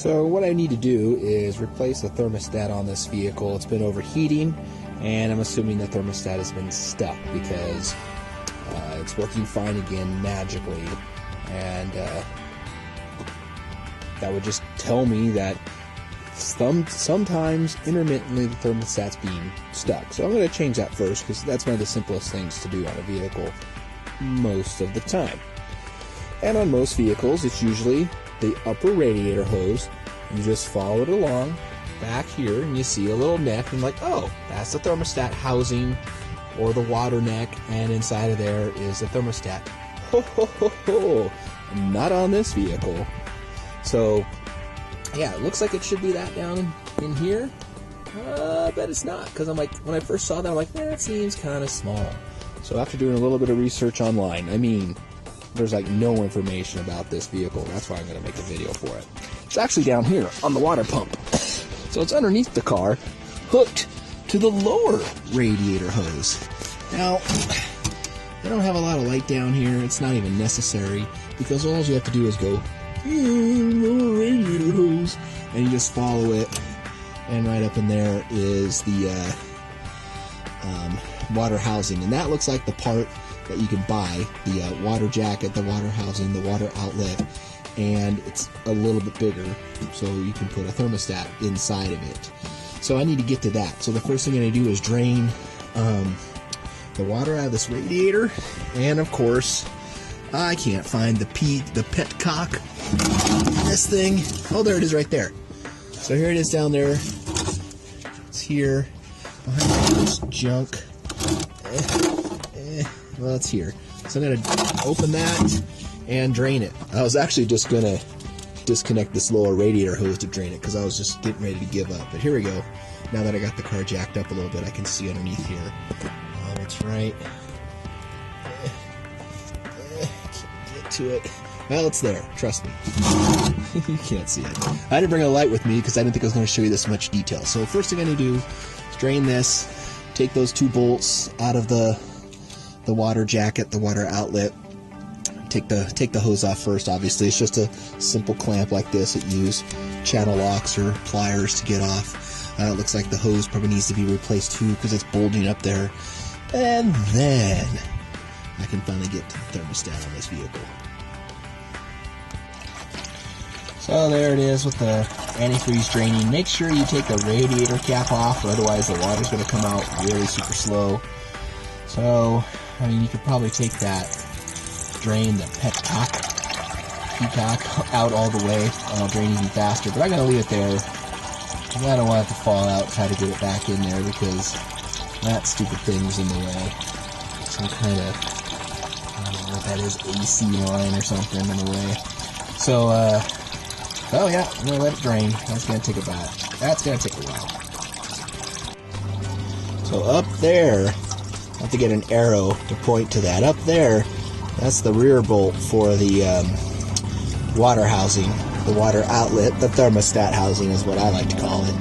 So what I need to do is replace the thermostat on this vehicle. It's been overheating, and I'm assuming the thermostat has been stuck because it's working fine again magically, and that would just tell me that sometimes intermittently the thermostat's being stuck. So I'm going to change that first because that's one of the simplest things to do on a vehicle most of the time. And on most vehicles it's usually the upper radiator hose. You just follow it along back here and you see a little neck and like, oh, that's the thermostat housing or the water neck, and inside of there is the thermostat. Ho ho ho ho! Not on this vehicle. So yeah, it looks like it should be that down in here, but it's not, because I'm like, when I first saw that, I'm like, that seems kind of small. So after doing a little bit of research online, I mean, there's like no information about this vehicle. That's why I'm going to make a video for it. It's actually down here on the water pump. So it's underneath the car, hooked to the lower radiator hose. Now, I don't have a lot of light down here. It's not even necessary, because all you have to do is go, lower radiator hose, and you just follow it, and right up in there is the water housing, and that looks like the part that you can buy, the water jacket, the water housing, the water outlet, and it's a little bit bigger, so you can put a thermostat inside of it. So I need to get to that. So the first thing I'm going to do is drain the water out of this radiator, and of course I can't find the petcock. This thing. Oh, there it is right there. So here it is down there. It's here behind this junk. Well, it's here. So I'm going to open that and drain it. I was actually just going to disconnect this lower radiator hose to drain it because I was just getting ready to give up. But here we go. Now that I got the car jacked up a little bit, I can see underneath here. That's right. Can't get to it. Well, it's there. Trust me. You can't see it. I didn't bring a light with me because I didn't think I was going to show you this much detail. So first thing I'm going to do is drain this, take those two bolts out of the water jacket, the water outlet. Take the hose off first, obviously. It's just a simple clamp like this that you use channel locks or pliers to get off. It looks like the hose probably needs to be replaced too because it's bulging up there. And then I can finally get to the thermostat on this vehicle. So there it is with the antifreeze draining. Make sure you take the radiator cap off, or otherwise the water's going to come out really super slow. So, I mean, you could probably take that, drain the peacock out all the way, and it'll drain even faster. But I'm going to leave it there. I don't want it to fall out and try to get it back in there because that stupid thing's in the way. Some kind of, I don't know what that is, AC line or something in the way. So, oh yeah, I'm going to let it drain. That's going to take that's going to take a while. So up there, I have to get an arrow to point to that. Up there, that's the rear bolt for the water housing, the water outlet, the thermostat housing is what I like to call it.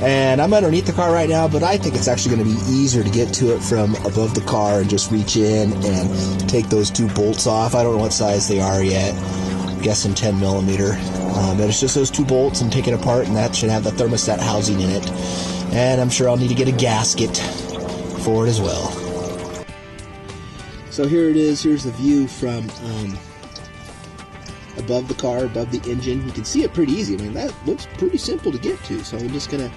And I'm underneath the car right now, but I think it's actually going to be easier to get to it from above the car and just reach in and take those two bolts off. I don't know what size they are yet. I'm guessing 10 millimeter. But it's just those two bolts and take it apart, and that should have the thermostat housing in it. And I'm sure I'll need to get a gasket for it as well. So here it is. Here's the view from above the car, above the engine. You can see it pretty easy. I mean, that looks pretty simple to get to. So I'm just going to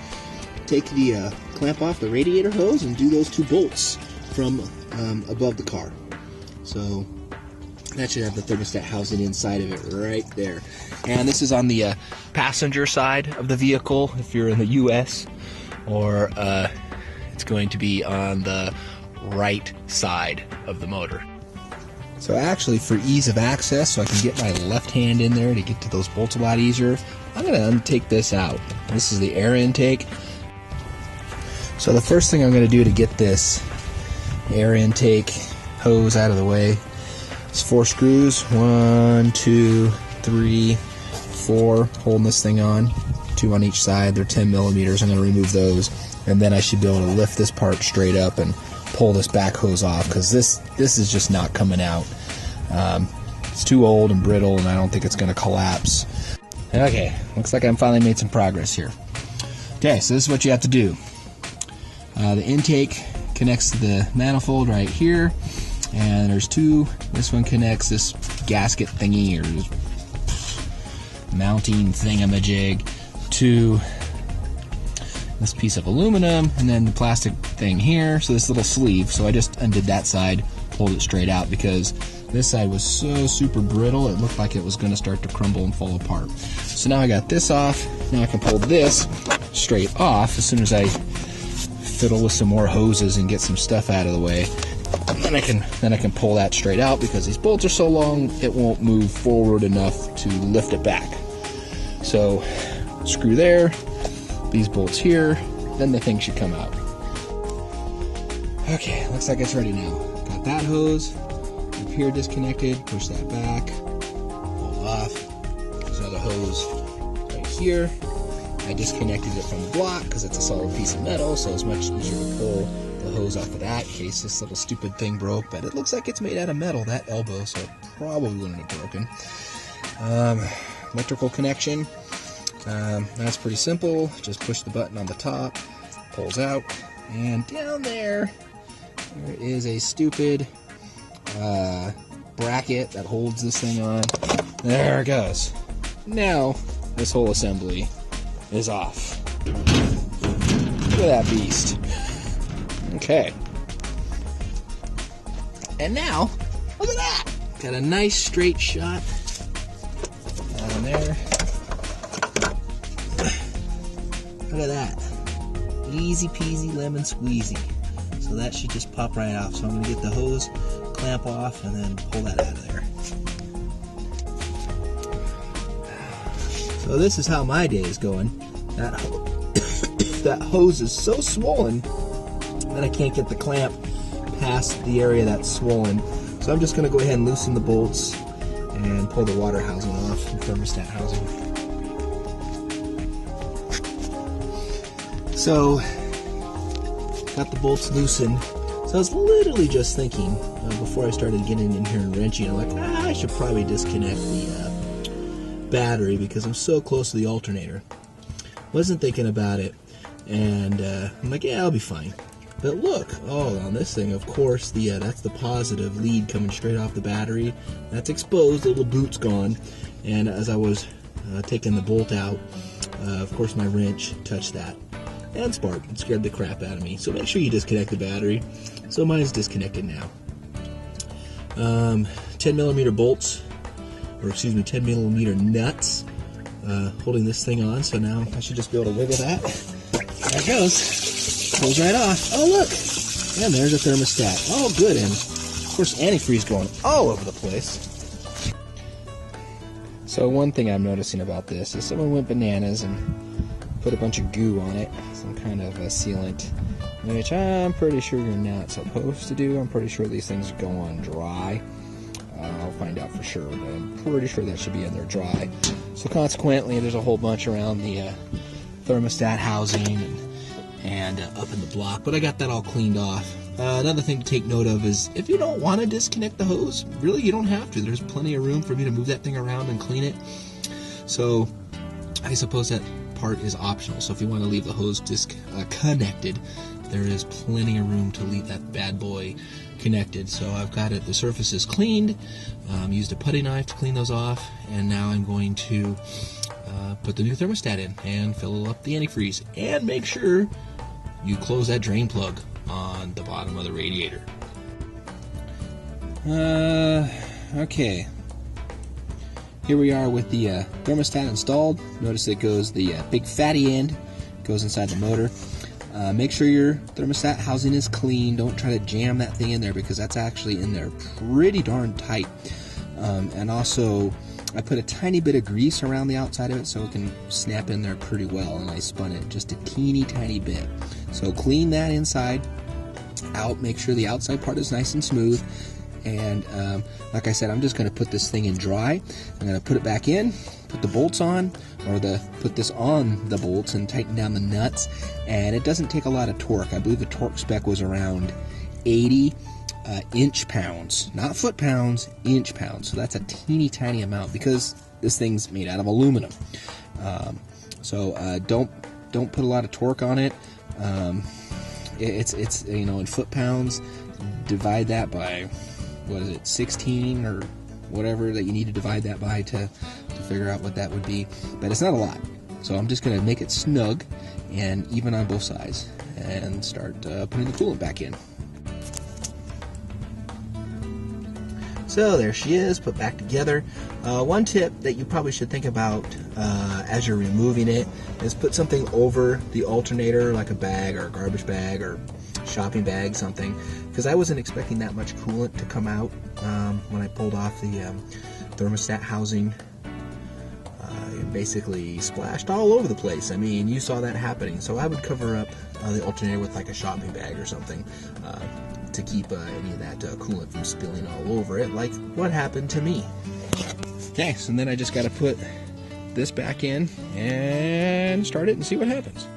take the clamp off the radiator hose and do those two bolts from above the car. So that should have the thermostat housing inside of it right there. And this is on the passenger side of the vehicle if you're in the US, or it's going to be on the right side of the motor. So actually, for ease of access, so I can get my left hand in there to get to those bolts a lot easier, I'm going to untake this out. This is the air intake. So the first thing I'm going to do to get this air intake hose out of the way is 4 screws. 1, 2, 3, 4, holding this thing on. 2 on each side. They're 10 millimeters. I'm going to remove those, and then I should be able to lift this part straight up and pull this back hose off, because this is just not coming out. It's too old and brittle, and I don't think it's going to collapse. Okay, looks like I finally made some progress here. Okay, so this is what you have to do. The intake connects to the manifold right here, and there's two. This one connects this gasket thingy or mounting thingamajig to this piece of aluminum, and then the plastic thing here, so this little sleeve. So I just undid that side, pulled it straight out because this side was so super brittle it looked like it was going to start to crumble and fall apart. So now I got this off. Now I can pull this straight off as soon as I fiddle with some more hoses and get some stuff out of the way. And then I can pull that straight out because these bolts are so long it won't move forward enough to lift it back. So screw there, these bolts here, then the thing should come out. Okay, looks like it's ready now. Got that hose up here disconnected, push that back, pull off. There's another hose right here. I disconnected it from the block because it's a solid piece of metal, so it's much easier to pull the hose off of that in case this little stupid thing broke, but it looks like it's made out of metal, that elbow, so it probably wouldn't have broken. Electrical connection, that's pretty simple. Just push the button on the top, pulls out, and down there is a stupid bracket that holds this thing on. There it goes. Now this whole assembly is off. Look at that beast. Okay. And now, look at that. Got a nice straight shot down there. Look at that. Easy peasy lemon squeezy. So that should just pop right off. So I'm going to get the hose clamp off and then pull that out of there. So this is how my day is going. That hose is so swollen that I can't get the clamp past the area that's swollen. So I'm just going to go ahead and loosen the bolts and pull the water housing off, the thermostat housing. So, got the bolts loosened. So I was literally just thinking, before I started getting in here and wrenching, I'm like, I should probably disconnect the battery because I'm so close to the alternator. Wasn't thinking about it, and I'm like, yeah, I'll be fine. But look, oh, on this thing, of course, that's the positive lead coming straight off the battery. That's exposed, the little boot's gone. And as I was taking the bolt out, of course, my wrench touched that and sparked and scared the crap out of me. So make sure you disconnect the battery. So mine's disconnected now. 10 millimeter bolts, or excuse me, 10 millimeter nuts holding this thing on. So now I should just be able to wiggle that. There it goes. Pulls right off. Oh, look. And there's a thermostat. Oh, good. And, of course, antifreeze going all over the place. So one thing I'm noticing about this is someone went bananas and put a bunch of goo on it, some kind of a sealant, which I'm pretty sure you're not supposed to do. I'm pretty sure these things go on dry. I'll find out for sure, but I'm pretty sure that should be in there dry. So consequently, there's a whole bunch around the thermostat housing and up in the block, but I got that all cleaned off. Another thing to take note of is if you don't want to disconnect the hose, really you don't have to. There's plenty of room for me to move that thing around and clean it. So I suppose that part is optional. So if you want to leave the hose connected, there is plenty of room to leave that bad boy connected. So I've got it, the surface is cleaned, used a putty knife to clean those off, and now I'm going to put the new thermostat in and fill up the antifreeze, and make sure you close that drain plug on the bottom of the radiator. Okay. Here we are with the thermostat installed. Notice it goes, the big fatty end goes inside the motor. Make sure your thermostat housing is clean. Don't try to jam that thing in there because that's actually in there pretty darn tight. And also, I put a tiny bit of grease around the outside of it so it can snap in there pretty well, and I spun it just a teeny tiny bit. So clean that inside out, make sure the outside part is nice and smooth, and like I said, I'm just going to put this thing in dry. I'm going to put it back in, put the bolts on, or put this on the bolts and tighten down the nuts, and it doesn't take a lot of torque. I believe the torque spec was around 80. inch pounds, not foot pounds, inch pounds. So that's a teeny tiny amount because this thing's made out of aluminum. Don't put a lot of torque on it. It's you know, in foot pounds. Divide that by, what is it, 16 or whatever that you need to divide that by to figure out what that would be. But it's not a lot. So I'm just going to make it snug and even on both sides and start putting the coolant back in. So there she is, put back together. One tip that you probably should think about as you're removing it is put something over the alternator, like a bag or a garbage bag or shopping bag, something, because I wasn't expecting that much coolant to come out when I pulled off the thermostat housing. It basically splashed all over the place. I mean, you saw that happening. So I would cover up the alternator with like a shopping bag or something to keep any of that coolant from spilling all over it, like what happened to me. Okay, so then I just got to put this back in and start it and see what happens.